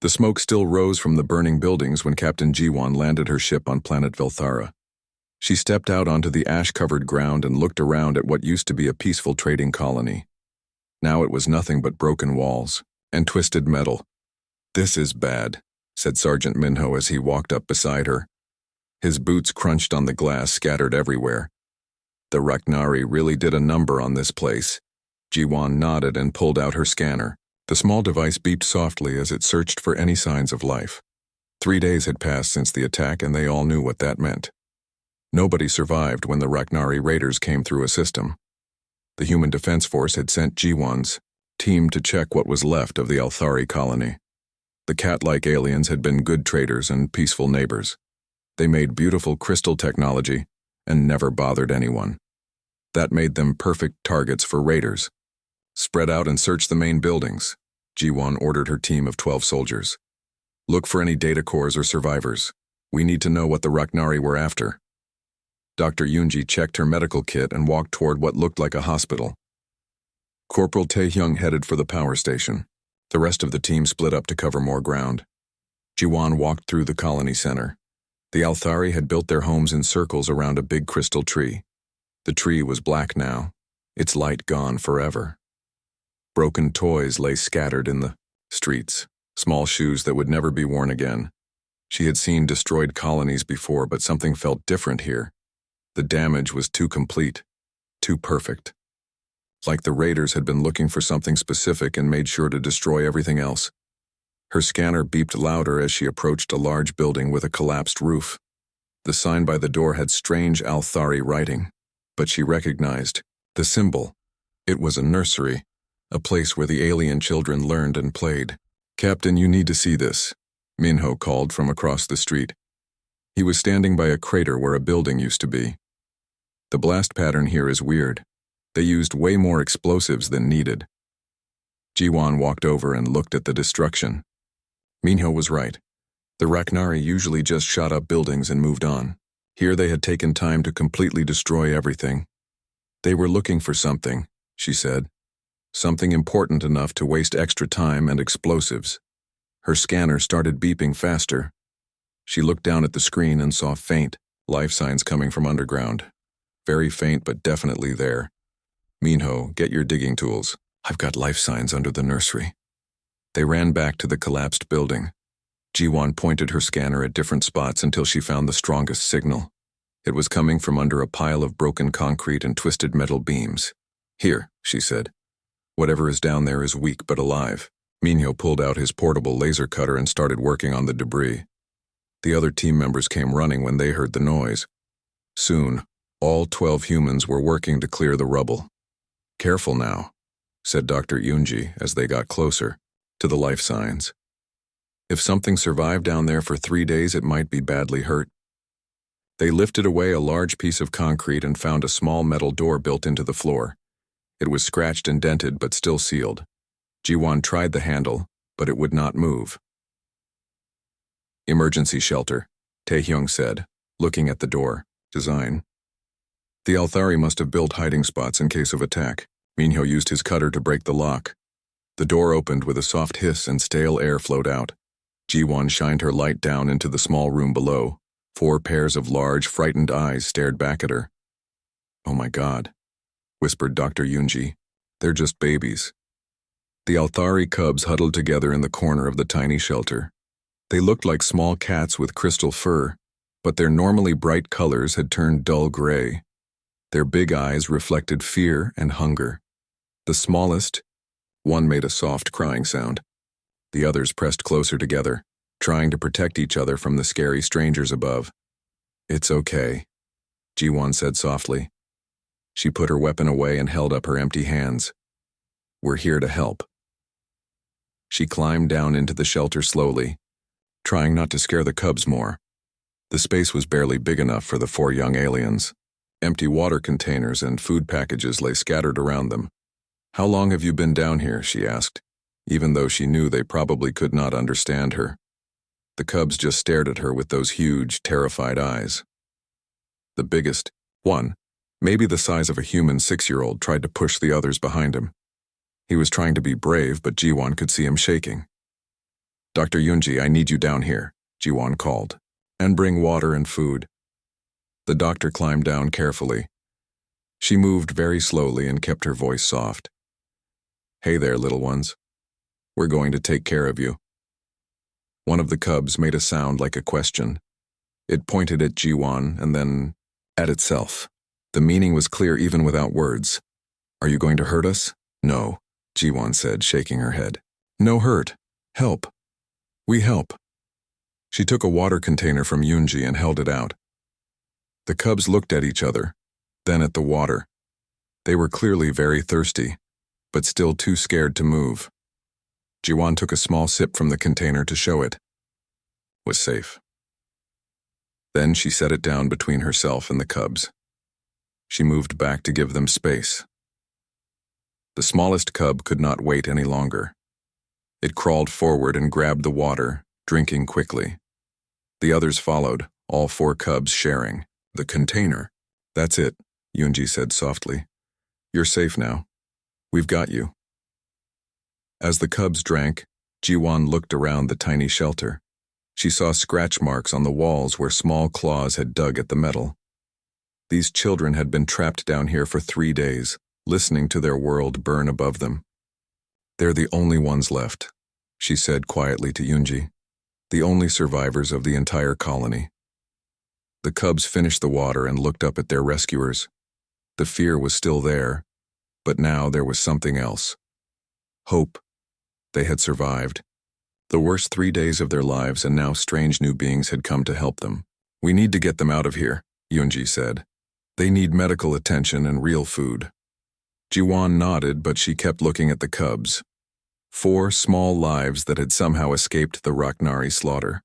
The smoke still rose from the burning buildings when Captain Jiwan landed her ship on planet Vilthara. She stepped out onto the ash-covered ground and looked around at what used to be a peaceful trading colony. Now it was nothing but broken walls and twisted metal. "This is bad," said Sergeant Minho as he walked up beside her. His boots crunched on the glass scattered everywhere. The Raknari really did a number on this place. Jiwan nodded and pulled out her scanner. The small device beeped softly as it searched for any signs of life. 3 days had passed since the attack, and they all knew what that meant. Nobody survived when the Raknari raiders came through a system. The Human Defense Force had sent Jiwan's team to check what was left of the Althari colony. The cat-like aliens had been good traders and peaceful neighbors. They made beautiful crystal technology and never bothered anyone. That made them perfect targets for raiders. "Spread out and search the main buildings," Jiwan ordered her team of 12 soldiers. "Look for any data cores or survivors. We need to know what the Raknari were after." Dr. Yunji checked her medical kit and walked toward what looked like a hospital. Corporal Taehyung headed for the power station. The rest of the team split up to cover more ground. Jiwan walked through the colony center. The Althari had built their homes in circles around a big crystal tree. The tree was black now, its light gone forever. Broken toys lay scattered in the streets, small shoes that would never be worn again. She had seen destroyed colonies before, but something felt different here. The damage was too complete, too perfect. Like the raiders had been looking for something specific and made sure to destroy everything else. Her scanner beeped louder as she approached a large building with a collapsed roof. The sign by the door had strange Althari writing, but she recognized the symbol. It was a nursery, a place where the alien children learned and played. "Captain, you need to see this," Minho called from across the street. He was standing by a crater where a building used to be. "The blast pattern here is weird. They used way more explosives than needed." Jiwan walked over and looked at the destruction. Minho was right. The Raknari usually just shot up buildings and moved on. Here they had taken time to completely destroy everything. "They were looking for something," she said. "Something important enough to waste extra time and explosives." Her scanner started beeping faster. She looked down at the screen and saw faint life signs coming from underground. Very faint, but definitely there. "Minho, get your digging tools. I've got life signs under the nursery." They ran back to the collapsed building. Jiwan pointed her scanner at different spots until she found the strongest signal. It was coming from under a pile of broken concrete and twisted metal beams. "Here," she said. "Whatever is down there is weak but alive." Minho pulled out his portable laser cutter and started working on the debris. The other team members came running when they heard the noise. Soon, all 12 humans were working to clear the rubble. "Careful now," said Dr. Yunji as they got closer to the life signs. "If something survived down there for 3 days, it might be badly hurt." They lifted away a large piece of concrete and found a small metal door built into the floor. It was scratched and dented but still sealed. Jiwan tried the handle, but it would not move. "Emergency shelter," Taehyung said, looking at the door. "Design." The Althari must have built hiding spots in case of attack. Minho used his cutter to break the lock. The door opened with a soft hiss and stale air flowed out. Jiwan shined her light down into the small room below. 4 pairs of large, frightened eyes stared back at her. "Oh my God," whispered Dr. Yunji. "They're just babies." The Althari cubs huddled together in the corner of the tiny shelter. They looked like small cats with crystal fur, but their normally bright colors had turned dull gray. Their big eyes reflected fear and hunger. The smallest, one made a soft crying sound. The others pressed closer together, trying to protect each other from the scary strangers above. "It's okay," Jiwan said softly. She put her weapon away and held up her empty hands. "We're here to help." She climbed down into the shelter slowly, trying not to scare the cubs more. The space was barely big enough for the 4 young aliens. Empty water containers and food packages lay scattered around them. "How long have you been down here?" she asked, even though she knew they probably could not understand her. The cubs just stared at her with those huge, terrified eyes. The biggest, one, maybe the size of a human 6-year-old, tried to push the others behind him. He was trying to be brave, but Jiwan could see him shaking. Dr. Yunji, I need you down here, Jiwon called. And bring water and food. The doctor climbed down carefully. She moved very slowly and kept her voice soft. Hey there, little ones. We're going to take care of you. One of the cubs made a sound like a question. It pointed at Jiwon and then at itself. The meaning was clear even without words. Are you going to hurt us? No, Jiwon said, shaking her head. No hurt. Help. We help. She took a water container from Yunji and held it out. The cubs looked at each other, then at the water. They were clearly very thirsty, but still too scared to move. Jiwon took a small sip from the container to show it was safe. Then she set it down between herself and the cubs. She moved back to give them space. The smallest cub could not wait any longer. It crawled forward and grabbed the water, drinking quickly. The others followed, all 4 cubs sharing the container. That's it, Yunji said softly. You're safe now. We've got you. As the cubs drank, Jiwon looked around the tiny shelter. She saw scratch marks on the walls where small claws had dug at the metal. These children had been trapped down here for 3 days, listening to their world burn above them. They're the only ones left, she said quietly to Yunji. The only survivors of the entire colony. The cubs finished the water and looked up at their rescuers. The fear was still there, but now there was something else. Hope. They had survived. The worst 3 days of their lives, and now strange new beings had come to help them. We need to get them out of here, Yunji said. They need medical attention and real food. Jiwon nodded, but she kept looking at the cubs. 4 small lives that had somehow escaped the Raknari slaughter.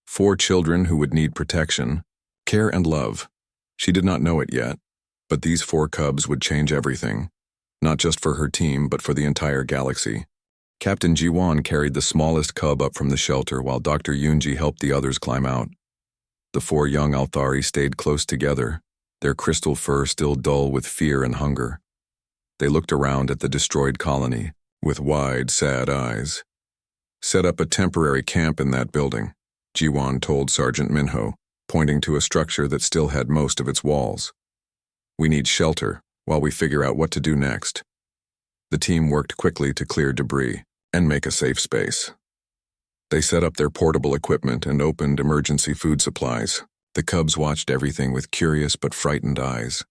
4 children who would need protection, care and love. She did not know it yet, but these 4 cubs would change everything. Not just for her team, but for the entire galaxy. Captain Jiwon carried the smallest cub up from the shelter while Dr. Yunji helped the others climb out. The 4 young Althari stayed close together, their crystal fur still dull with fear and hunger. They looked around at the destroyed colony with wide, sad eyes. Set up a temporary camp in that building, Jiwon told Sergeant Minho, pointing to a structure that still had most of its walls. We need shelter while we figure out what to do next. The team worked quickly to clear debris and make a safe space. They set up their portable equipment and opened emergency food supplies. The cubs watched everything with curious but frightened eyes.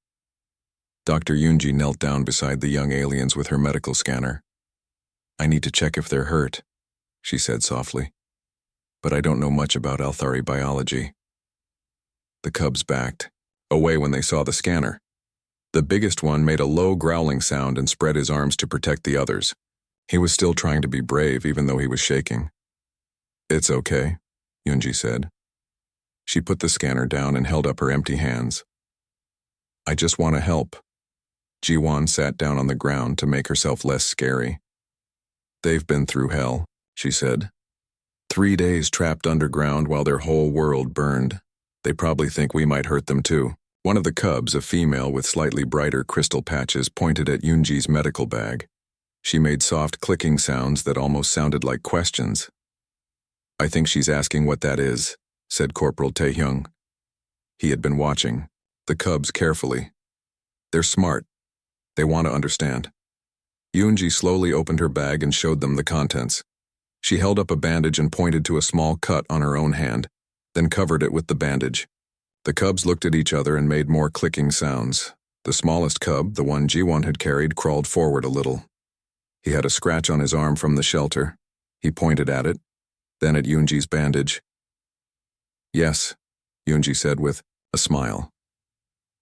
Dr. Yunji knelt down beside the young aliens with her medical scanner. I need to check if they're hurt, she said softly. But I don't know much about Althari biology. The cubs backed, away when they saw the scanner. The biggest one made a low growling sound and spread his arms to protect the others. He was still trying to be brave even though he was shaking. It's okay, Yunji said. She put the scanner down and held up her empty hands. I just want to help. Jiwon sat down on the ground to make herself less scary. They've been through hell, she said. 3 days trapped underground while their whole world burned. They probably think we might hurt them too. One of the cubs, a female with slightly brighter crystal patches, pointed at Yunji's medical bag. She made soft clicking sounds that almost sounded like questions. I think she's asking what that is, said Corporal Taehyung. He had been watching the cubs carefully. They're smart. They want to understand. Yunji slowly opened her bag and showed them the contents. She held up a bandage and pointed to a small cut on her own hand, then covered it with the bandage. The cubs looked at each other and made more clicking sounds. The smallest cub, the one Jiwon had carried, crawled forward a little. He had a scratch on his arm from the shelter. He pointed at it, then at Yunji's bandage. Yes, Yunji said with a smile.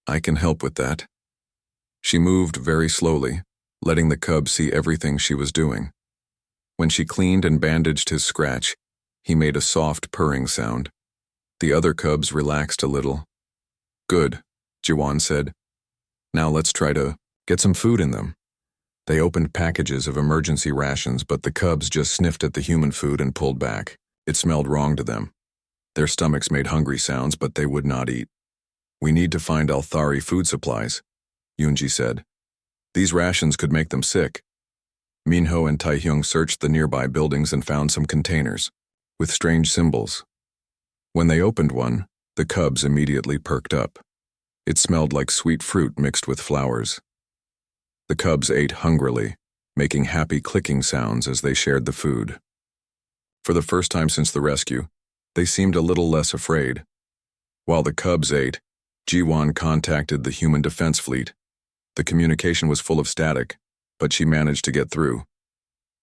I can help with that. She moved very slowly, letting the cub see everything she was doing. When she cleaned and bandaged his scratch, he made a soft purring sound. The other cubs relaxed a little. Good, Jiwon said. Now let's try to get some food in them. They opened packages of emergency rations, but the cubs just sniffed at the human food and pulled back. It smelled wrong to them. Their stomachs made hungry sounds, but they would not eat. We need to find Althari food supplies, Yunji said. These rations could make them sick. Minho and Taehyung searched the nearby buildings and found some containers. with strange symbols. When they opened one, the cubs immediately perked up. It smelled like sweet fruit mixed with flowers. The cubs ate hungrily, making happy clicking sounds as they shared the food. For the first time since the rescue, they seemed a little less afraid. While the cubs ate, Jiwon contacted the Human Defense Fleet. The communication was full of static, but she managed to get through.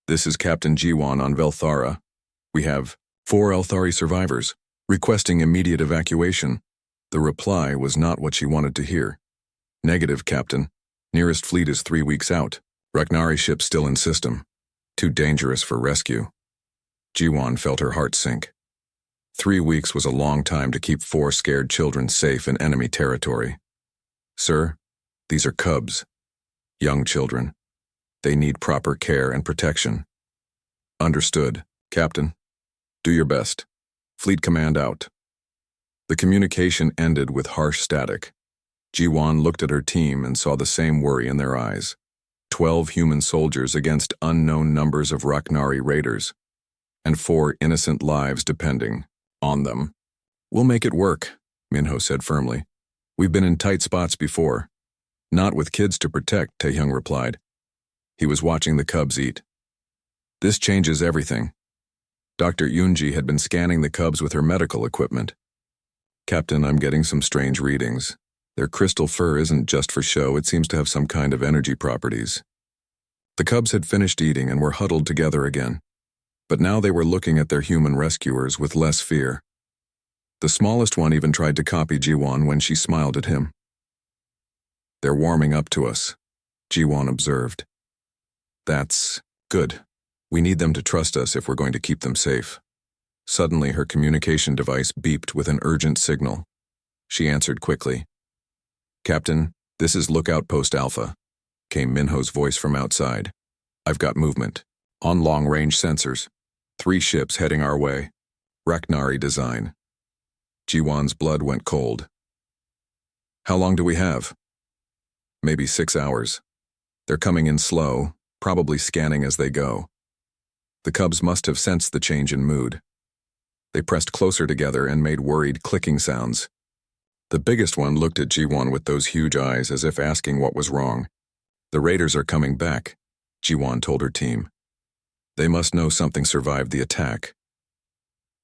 "This is Captain Jiwon on Velthara. We have 4 Elthari survivors, requesting immediate evacuation." The reply was not what she wanted to hear. "Negative, Captain. Nearest fleet is 3 weeks out. Ragnari ship still in system. Too dangerous for rescue." Jiwon felt her heart sink. 3 weeks was a long time to keep 4 scared children safe in enemy territory. "Sir, these are cubs. Young children. They need proper care and protection." "Understood, Captain. Do your best. Fleet command out." The communication ended with harsh static. Jiwon looked at her team and saw the same worry in their eyes. 12 human soldiers against unknown numbers of Ragnari raiders, and 4 innocent lives depending on them. "We'll make it work," Minho said firmly. "We've been in tight spots before." "Not with kids to protect," Taehyung replied. He was watching the cubs eat. "This changes everything." Dr. Yoonji had been scanning the cubs with her medical equipment. "Captain, I'm getting some strange readings. Their crystal fur isn't just for show, it seems to have some kind of energy properties." The cubs had finished eating and were huddled together again. But now they were looking at their human rescuers with less fear. The smallest one even tried to copy Jiwon when she smiled at him. "They're warming up to us," Jiwon observed. "That's good. We need them to trust us if we're going to keep them safe." Suddenly her communication device beeped with an urgent signal. She answered quickly. "Captain, this is Lookout Post Alpha," came Minho's voice from outside. "I've got movement. On long-range sensors. 3 ships heading our way. Ragnari design." Jiwon's blood went cold. "How long do we have?" "Maybe 6 hours. They're coming in slow, probably scanning as they go." The cubs must have sensed the change in mood. They pressed closer together and made worried clicking sounds. The biggest one looked at Jiwon with those huge eyes as if asking what was wrong. "The raiders are coming back," Jiwon told her team. "They must know something survived the attack."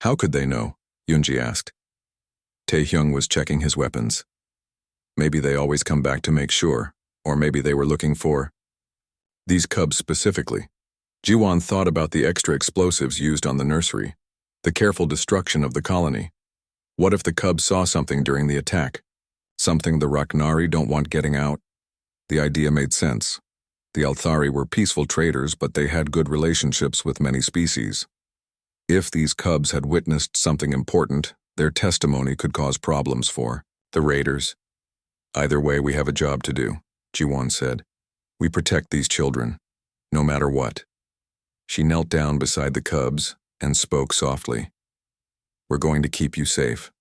"How could they know?" Yoonji asked. Taehyung was checking his weapons. "Maybe they always come back to make sure, or maybe they were looking for these cubs specifically." Jiwon thought about the extra explosives used on the nursery, the careful destruction of the colony. What if the cubs saw something during the attack? Something the Ragnari don't want getting out? The idea made sense. The Elthari were peaceful traders, but they had good relationships with many species. If these cubs had witnessed something important, their testimony could cause problems for the raiders. "Either way, we have a job to do," Jiwon said. "We protect these children, no matter what." She knelt down beside the cubs and spoke softly. "We're going to keep you safe.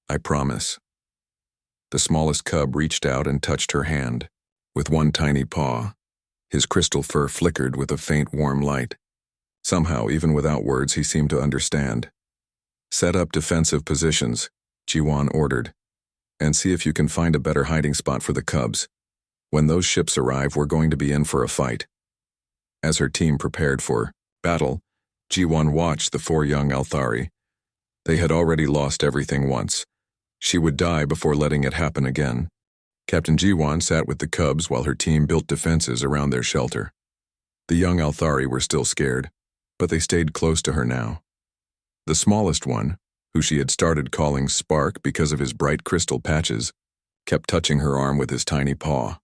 I promise." The smallest cub reached out and touched her hand. With one tiny paw, his crystal fur flickered with a faint warm light. Somehow, even without words, he seemed to understand. "Set up defensive positions," Jiwon ordered, "and see if you can find a better hiding spot for the cubs. When those ships arrive, we're going to be in for a fight." As her team prepared for battle, Jiwon watched the 4 young Elthari. They had already lost everything once. She would die before letting it happen again. Captain Jiwon sat with the cubs while her team built defenses around their shelter. The young Elthari were still scared, but they stayed close to her now. The smallest one, who she had started calling Spark because of his bright crystal patches, kept touching her arm with his tiny paw.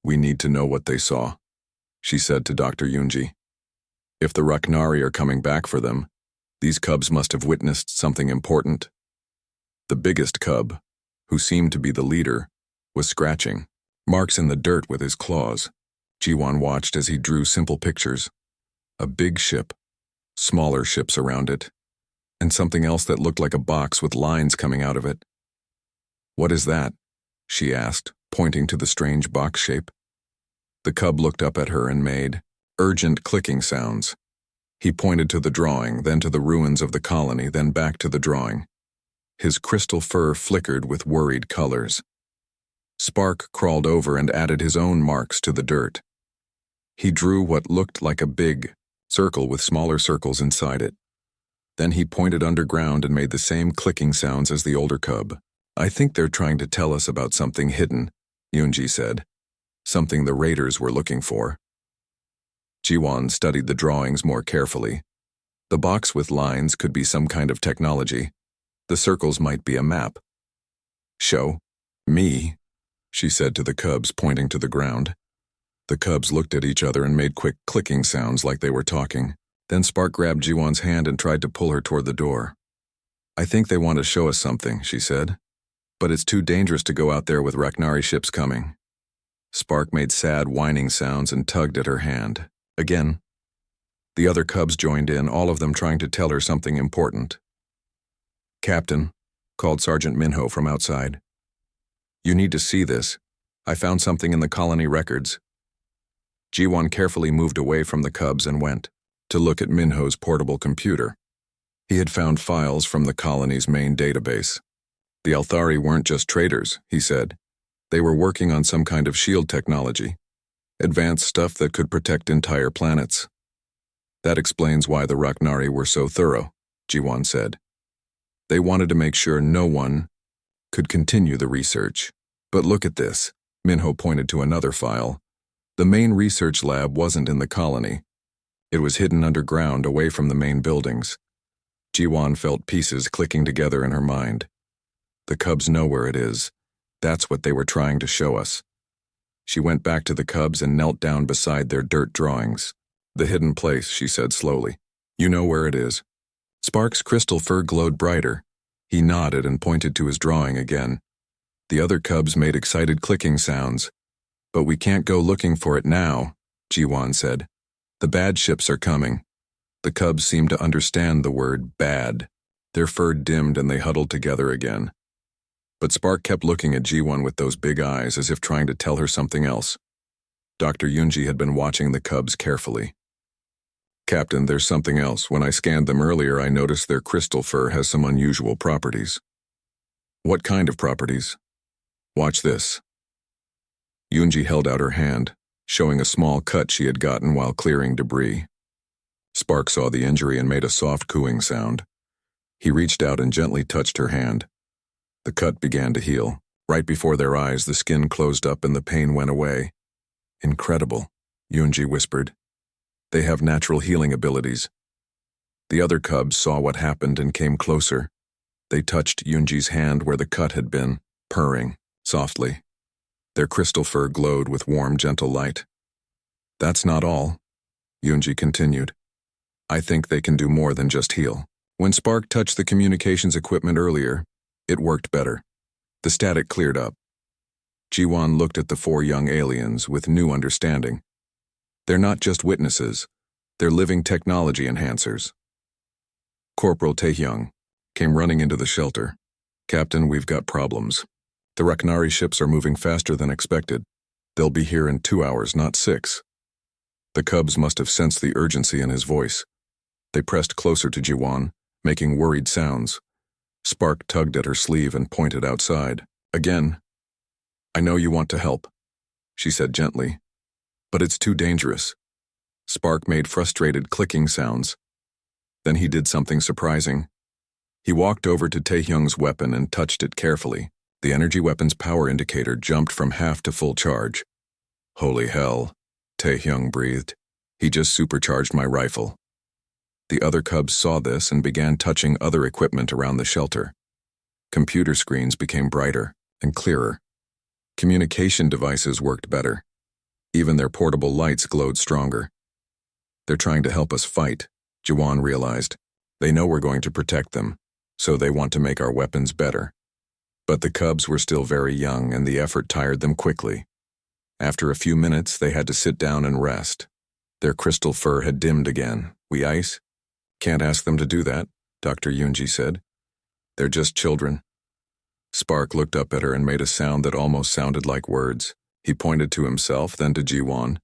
"We need to know what they saw," she said to Dr. Yoonji. "If the Ragnari are coming back for them, these cubs must have witnessed something important." The biggest cub, who seemed to be the leader, was scratching marks in the dirt with his claws. Jiwon watched as he drew simple pictures. A big ship, smaller ships around it, and something else that looked like a box with lines coming out of it. "What is that?" she asked, pointing to the strange box shape. The cub looked up at her and made urgent clicking sounds. He pointed to the drawing, then to the ruins of the colony, then back to the drawing. His crystal fur flickered with worried colors. Spark crawled over and added his own marks to the dirt. He drew what looked like a big circle with smaller circles inside it. Then he pointed underground and made the same clicking sounds as the older cub. "I think they're trying to tell us about something hidden," Yunji said. "Something the raiders were looking for." Jiwon studied the drawings more carefully. The box with lines could be some kind of technology. The circles might be a map. "Show me," she said to the cubs, pointing to the ground. The cubs looked at each other and made quick clicking sounds like they were talking. Then Spark grabbed Jiwon's hand and tried to pull her toward the door. "I think they want to show us something," she said. "But it's too dangerous to go out there with Raknari ships coming." Spark made sad whining sounds and tugged at her hand. Again. The other cubs joined in, all of them trying to tell her something important. "Captain," called Sergeant Minho from outside. "You need to see this. I found something in the colony records." Jiwon carefully moved away from the cubs and went to look at Minho's portable computer. He had found files from the colony's main database. The Althari weren't just traders, he said. They were working on some kind of shield technology. Advanced stuff that could protect entire planets. "That explains why the Raknari were so thorough," Jiwon said. "They wanted to make sure no one could continue the research. But look at this." Minho pointed to another file. The main research lab wasn't in the colony. It was hidden underground, away from the main buildings. Jiwon felt pieces clicking together in her mind. The cubs know where it is. That's what they were trying to show us. She went back to the cubs and knelt down beside their dirt drawings. "The hidden place," she said slowly. "You know where it is." Spark's crystal fur glowed brighter. He nodded and pointed to his drawing again. The other cubs made excited clicking sounds. "But we can't go looking for it now," Jiwon said. "The bad ships are coming." The cubs seemed to understand the word bad. Their fur dimmed and they huddled together again. But Spark kept looking at Jiwon with those big eyes as if trying to tell her something else. Dr. Yunji had been watching the cubs carefully. "Captain, there's something else. When I scanned them earlier, I noticed their crystal fur has some unusual properties." "What kind of properties?" "Watch this." Yunji held out her hand, showing a small cut she had gotten while clearing debris. Spark saw the injury and made a soft cooing sound. He reached out and gently touched her hand. The cut began to heal. Right before their eyes, the skin closed up and the pain went away. "Incredible," Yunji whispered. "They have natural healing abilities." The other cubs saw what happened and came closer. They touched Yunji's hand where the cut had been, purring softly. Their crystal fur glowed with warm, gentle light. "That's not all," Yunji continued. "I think they can do more than just heal." When Spark touched the communications equipment earlier, it worked better. The static cleared up. Jiwon looked at the 4 young aliens with new understanding. They're not just witnesses, they're living technology enhancers. Corporal Taehyung came running into the shelter. "Captain, we've got problems. The Raknari ships are moving faster than expected. They'll be here in 2 hours, not 6. The cubs must have sensed the urgency in his voice. They pressed closer to Jiwon, making worried sounds. Spark tugged at her sleeve and pointed outside. Again. "I know you want to help," she said gently. "But it's too dangerous." Spark made frustrated clicking sounds. Then he did something surprising. He walked over to Taehyung's weapon and touched it carefully. The energy weapon's power indicator jumped from half to full charge. "Holy hell," Taehyung breathed. "He just supercharged my rifle." The other cubs saw this and began touching other equipment around the shelter. Computer screens became brighter and clearer. Communication devices worked better. Even their portable lights glowed stronger. "They're trying to help us fight," Jiwon realized. "They know we're going to protect them, so they want to make our weapons better." But the cubs were still very young and the effort tired them quickly. After a few minutes, they had to sit down and rest. Their crystal fur had dimmed again. "We ice?" "Can't ask them to do that," Dr. Yunji said. "They're just children." Spark looked up at her and made a sound that almost sounded like words. He pointed to himself, then to Jiwon,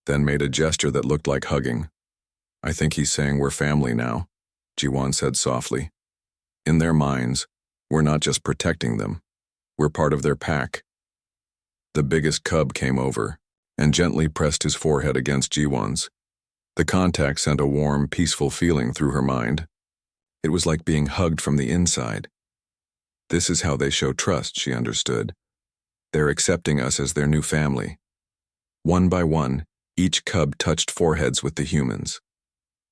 then made a gesture that looked like hugging. I think he's saying we're family now, Jiwan said softly. In their minds, we're not just protecting them. We're part of their pack. The biggest cub came over and gently pressed his forehead against Jiwan's. The contact sent a warm, peaceful feeling through her mind. It was like being hugged from the inside. This is how they show trust, she understood. They're accepting us as their new family. One by one, each cub touched foreheads with the humans.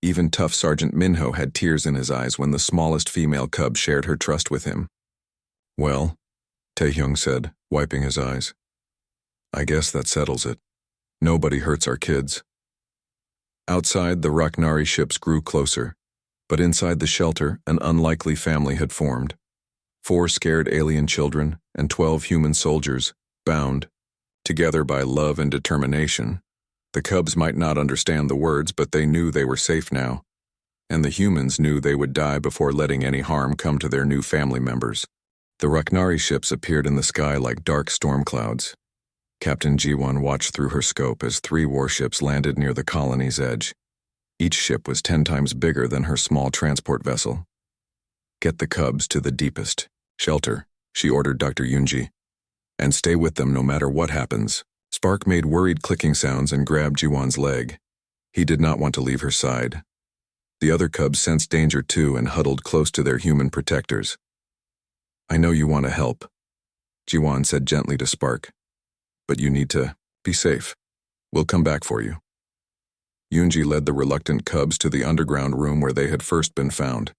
Even tough Sergeant Minho had tears in his eyes when the smallest female cub shared her trust with him. Well, Taehyung said, wiping his eyes. I guess that settles it. Nobody hurts our kids. Outside, the Raknari ships grew closer, but inside the shelter, an unlikely family had formed. 4 scared alien children and 12 human soldiers, bound, together by love and determination. The cubs might not understand the words, but they knew they were safe now, and the humans knew they would die before letting any harm come to their new family members. The Raknari ships appeared in the sky like dark storm clouds. Captain Jiwon watched through her scope as 3 warships landed near the colony's edge. Each ship was 10 times bigger than her small transport vessel. Get the cubs to the deepest shelter, she ordered Dr. Yoonji, and stay with them no matter what happens. Spark made worried clicking sounds and grabbed Jiwon's leg. He did not want to leave her side. The other cubs sensed danger too and huddled close to their human protectors. I know you want to help, Jiwon said gently to Spark, but you need to be safe. We'll come back for you. Yoonji led the reluctant cubs to the underground room where they had first been found.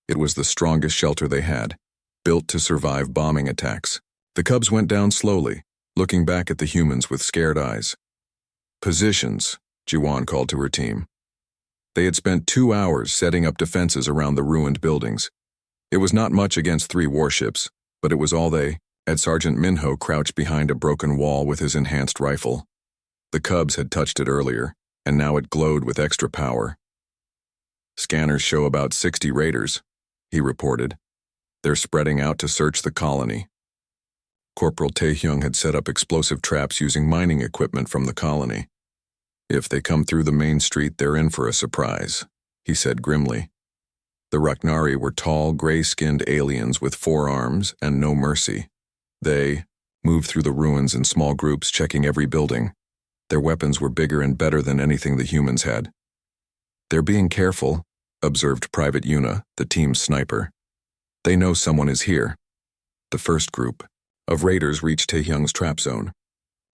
It was the strongest shelter they had, built to survive bombing attacks. The cubs went down slowly, looking back at the humans with scared eyes. Positions, Jiwon called to her team. They had spent 2 hours setting up defenses around the ruined buildings. It was not much against 3 warships, but it was all they had. Sergeant Minho crouched behind a broken wall with his enhanced rifle. The cubs had touched it earlier, and now it glowed with extra power. Scanners show about 60 raiders, he reported. They're spreading out to search the colony. Corporal Taehyung had set up explosive traps using mining equipment from the colony. If they come through the main street, they're in for a surprise, he said grimly. The Raknari were tall, gray-skinned aliens with 4 arms and no mercy. They moved through the ruins in small groups, checking every building. Their weapons were bigger and better than anything the humans had. They're being careful, observed Private Yuna, the team's sniper. They know someone is here. The first group of raiders reached Taehyung's trap zone.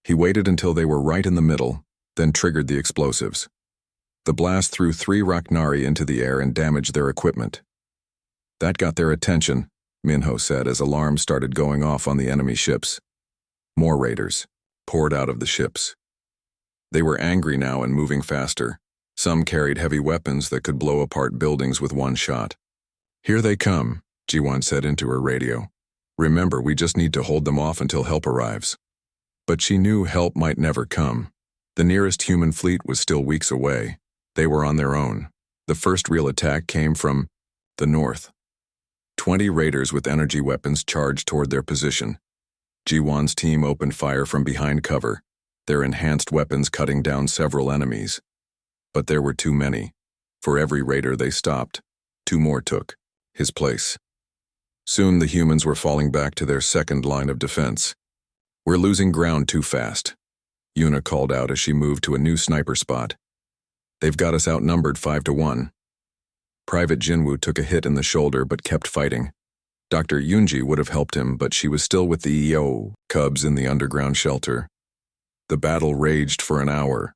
He waited until they were right in the middle, then triggered the explosives. The blast threw 3 Raknari into the air and damaged their equipment. That got their attention, Minho said as alarms started going off on the enemy ships. More raiders poured out of the ships. They were angry now and moving faster. Some carried heavy weapons that could blow apart buildings with one shot. Here they come, Jiwon said into her radio. Remember, we just need to hold them off until help arrives. But she knew help might never come. The nearest human fleet was still weeks away. They were on their own. The first real attack came from the north. 20 raiders with energy weapons charged toward their position. Jiwon's team opened fire from behind cover, their enhanced weapons cutting down several enemies. But there were too many. For every raider they stopped, 2 more took his place. Soon the humans were falling back to their second line of defense. We're losing ground too fast, Yuna called out as she moved to a new sniper spot. They've got us outnumbered 5-1. Private Jinwoo took a hit in the shoulder but kept fighting. Dr. Yoonji would have helped him, but she was still with the EO cubs in the underground shelter. The battle raged for an hour.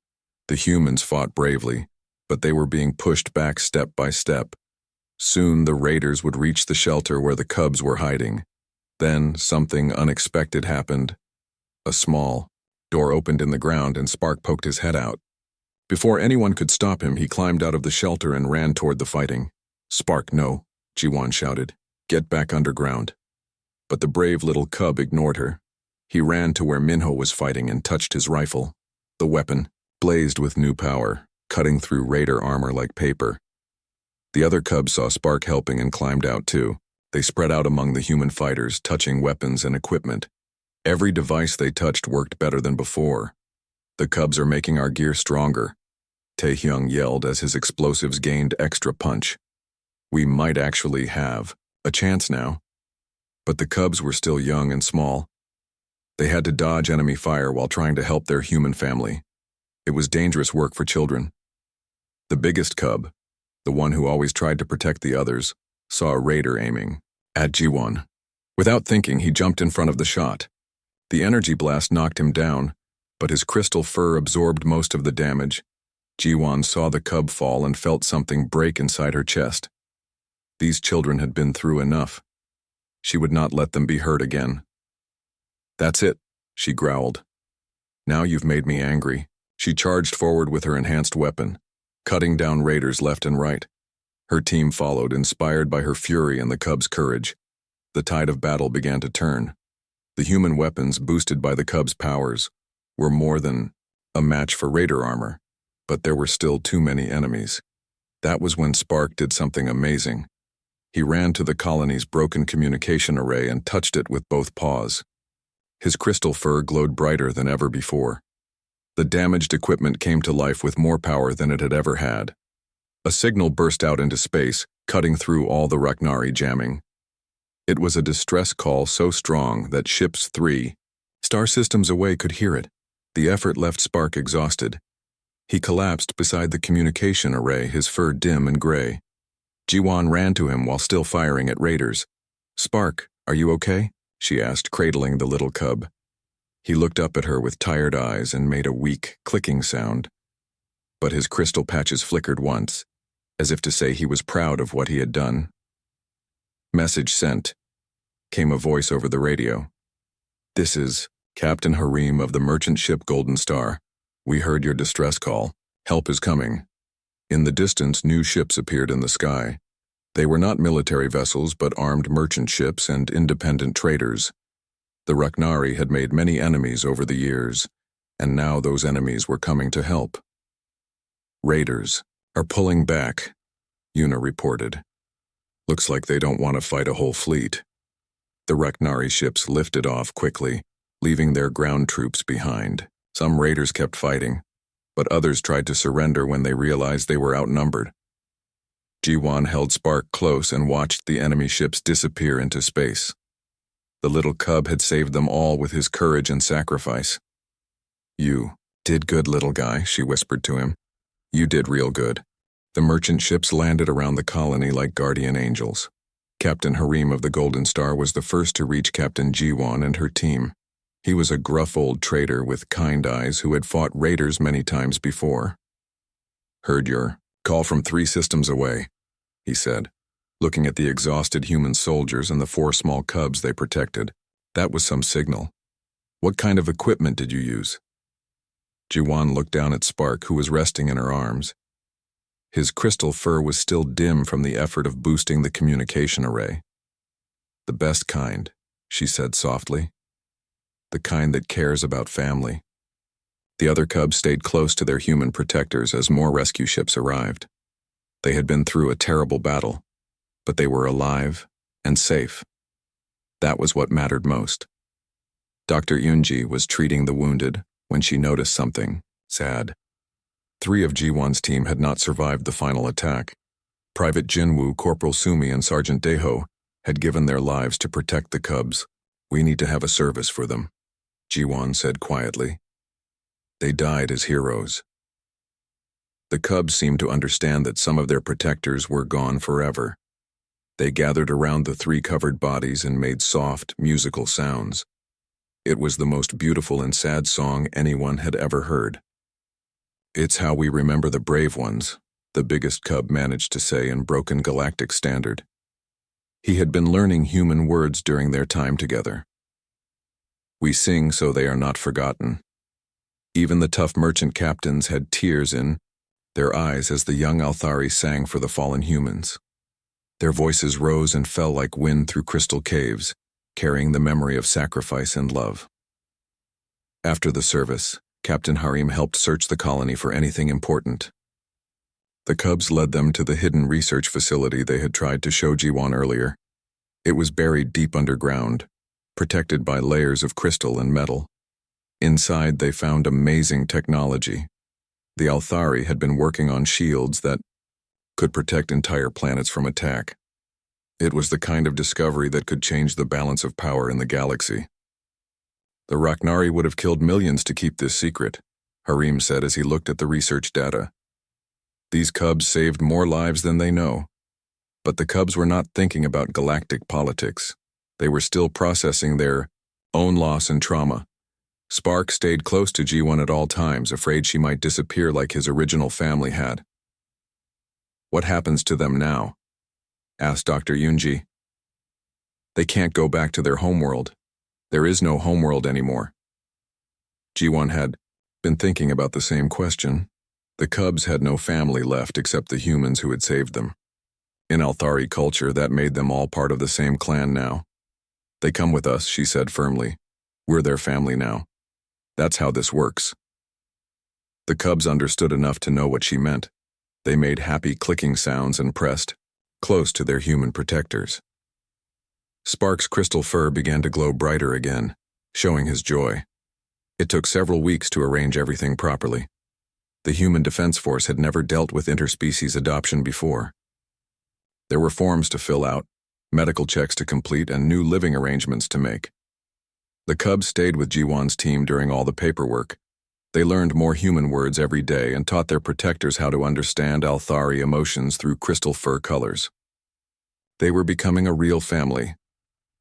The humans fought bravely, but they were being pushed back step by step. Soon the raiders would reach the shelter where the cubs were hiding. Then something unexpected happened. A small door opened in the ground and Spark poked his head out. Before anyone could stop him, he climbed out of the shelter and ran toward the fighting. Spark, no, Jiwon shouted. Get back underground. But the brave little cub ignored her. He ran to where Minho was fighting and touched his rifle. The weapon blazed with new power, cutting through raider armor like paper. The other cubs saw Spark helping and climbed out too. They spread out among the human fighters, touching weapons and equipment. Every device they touched worked better than before. The cubs are making our gear stronger. Taehyung yelled as his explosives gained extra punch. We might actually have a chance now. But the cubs were still young and small. They had to dodge enemy fire while trying to help their human family. It was dangerous work for children. The biggest cub, the one who always tried to protect the others, saw a raider aiming at Jiwon. Without thinking, he jumped in front of the shot. The energy blast knocked him down, but his crystal fur absorbed most of the damage. Jiwon saw the cub fall and felt something break inside her chest. These children had been through enough. She would not let them be hurt again. "That's it," she growled. "Now you've made me angry." She charged forward with her enhanced weapon, cutting down raiders left and right. Her team followed, inspired by her fury and the cubs' courage. The tide of battle began to turn. The human weapons, boosted by the cubs' powers, were more than a match for raider armor, but there were still too many enemies. That was when Spark did something amazing. He ran to the colony's broken communication array and touched it with both paws. His crystal fur glowed brighter than ever before. The damaged equipment came to life with more power than it had ever had. A signal burst out into space, cutting through all the Raknari jamming. It was a distress call so strong that ships 3 star systems away could hear it. The effort left Spark exhausted. He collapsed beside the communication array, his fur dim and gray. Jiwon ran to him while still firing at raiders. "Spark, are you okay?" she asked, cradling the little cub. He looked up at her with tired eyes and made a weak, clicking sound. But his crystal patches flickered once, as if to say he was proud of what he had done. "Message sent," came a voice over the radio. "This is Captain Harim of the merchant ship Golden Star. We heard your distress call. Help is coming." In the distance, new ships appeared in the sky. They were not military vessels, but armed merchant ships and independent traders. The Raknari had made many enemies over the years, and now those enemies were coming to help. "Raiders are pulling back," Yuna reported. "Looks like they don't want to fight a whole fleet." The Raknari ships lifted off quickly, leaving their ground troops behind. Some raiders kept fighting, but others tried to surrender when they realized they were outnumbered. Jiwon held Spark close and watched the enemy ships disappear into space. The little cub had saved them all with his courage and sacrifice. "You did good, little guy," she whispered to him. "You did real good." The merchant ships landed around the colony like guardian angels. Captain Harim of the Golden Star was the first to reach Captain Jiwon and her team. He was a gruff old trader with kind eyes who had fought raiders many times before. "Heard your call from 3 systems away," he said, looking at the exhausted human soldiers and the 4 small cubs they protected. "That was some signal. What kind of equipment did you use?" Jiwon looked down at Spark, who was resting in her arms. His crystal fur was still dim from the effort of boosting the communication array. "The best kind," she said softly. "The kind that cares about family." The other cubs stayed close to their human protectors as more rescue ships arrived. They had been through a terrible battle, but they were alive and safe. That was what mattered most. Dr. Yunji was treating the wounded when she noticed something sad. 3 of Jiwon's team had not survived the final attack. Private Jinwoo, Corporal Sumi, and Sergeant Daeho had given their lives to protect the cubs. "We need to have a service for them," Jiwon said quietly. "They died as heroes." The cubs seemed to understand that some of their protectors were gone forever. They gathered around the 3 covered bodies and made soft, musical sounds. It was the most beautiful and sad song anyone had ever heard. "It's how we remember the brave ones," the biggest cub managed to say in broken galactic standard. He had been learning human words during their time together. "We sing so they are not forgotten." Even the tough merchant captains had tears in their eyes as the young Althari sang for the fallen humans. Their voices rose and fell like wind through crystal caves, carrying the memory of sacrifice and love. After the service, Captain Harim helped search the colony for anything important. The cubs led them to the hidden research facility they had tried to show Jiwon earlier. It was buried deep underground, protected by layers of crystal and metal. Inside, they found amazing technology. The Althari had been working on shields that could protect entire planets from attack. It was the kind of discovery that could change the balance of power in the galaxy. The Raknari would have killed millions to keep this secret, Harim said as he looked at the research data. These cubs saved more lives than they know. But the cubs were not thinking about galactic politics. They were still processing their own loss and trauma. Spark stayed close to G1 at all times, afraid she might disappear like his original family had. "What happens to them now?" asked Dr. Yunji. "They can't go back to their homeworld. There is no homeworld anymore." G1 had been thinking about the same question. The cubs had no family left except the humans who had saved them. In Althari culture, that made them all part of the same clan now. "They come with us," she said firmly. "We're their family now. That's how this works." The cubs understood enough to know what she meant. They made happy clicking sounds and pressed close to their human protectors. Spark's crystal fur began to glow brighter again, showing his joy. It took several weeks to arrange everything properly. The Human Defense Force had never dealt with interspecies adoption before. There were forms to fill out, medical checks to complete, and new living arrangements to make. The cubs stayed with G1's team during all the paperwork. They learned more human words every day and taught their protectors how to understand Althari emotions through crystal fur colors. They were becoming a real family.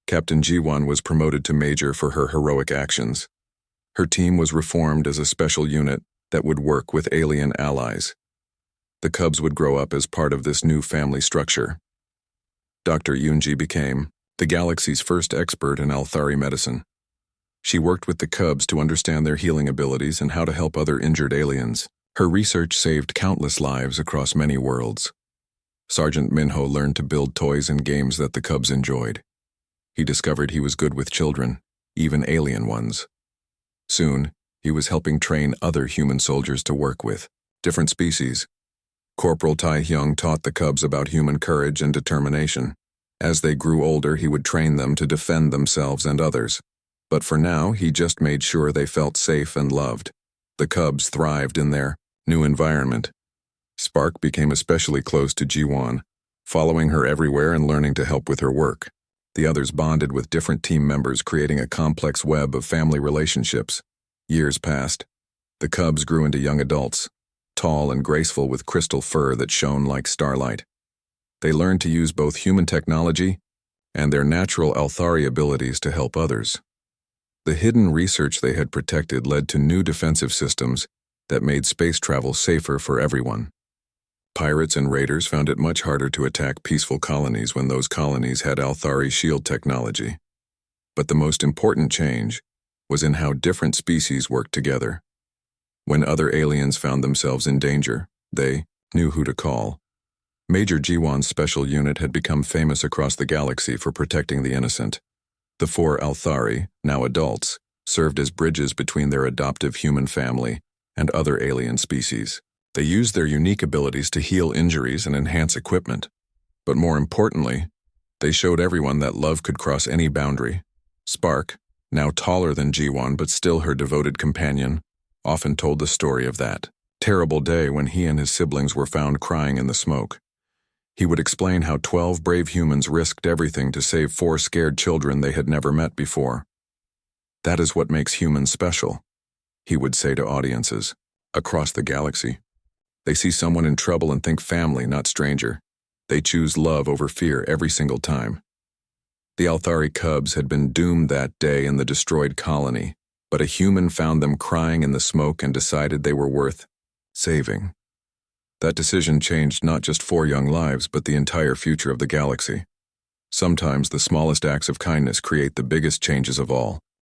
Captain G1 was promoted to Major for her heroic actions. Her team was reformed as a special unit that would work with alien allies. The cubs would grow up as part of this new family structure. Dr. Yunji became the galaxy's first expert in Althari medicine. She worked with the cubs to understand their healing abilities and how to help other injured aliens. Her research saved countless lives across many worlds. Sergeant Minho learned to build toys and games that the cubs enjoyed. He discovered he was good with children, even alien ones. Soon, he was helping train other human soldiers to work with different species. Corporal Tai Hyung taught the cubs about human courage and determination. As they grew older, he would train them to defend themselves and others. But for now, he just made sure they felt safe and loved. The cubs thrived in their new environment. Spark became especially close to G1, following her everywhere and learning to help with her work. The others bonded with different team members, creating a complex web of family relationships. Years passed. The cubs grew into young adults, tall and graceful with crystal fur that shone like starlight. They learned to use both human technology and their natural Althari abilities to help others. The hidden research they had protected led to new defensive systems that made space travel safer for everyone. Pirates and raiders found it much harder to attack peaceful colonies when those colonies had Althari shield technology. But the most important change was in how different species worked together. When other aliens found themselves in danger, they knew who to call. Major G1's special unit had become famous across the galaxy for protecting the innocent. The 4 Althari, now adults, served as bridges between their adoptive human family and other alien species. They used their unique abilities to heal injuries and enhance equipment. But more importantly, they showed everyone that love could cross any boundary. Spark, now taller than G1 but still her devoted companion, often told the story of that terrible day when he and his siblings were found crying in the smoke. He would explain how 12 brave humans risked everything to save 4 scared children they had never met before. "That is what makes humans special," he would say to audiences across the galaxy. "They see someone in trouble and think family, not stranger. They choose love over fear every single time." The Althari cubs had been doomed that day in the destroyed colony, but a human found them crying in the smoke and decided they were worth saving. That decision changed not just 4 young lives, but the entire future of the galaxy. Sometimes the smallest acts of kindness create the biggest changes of all.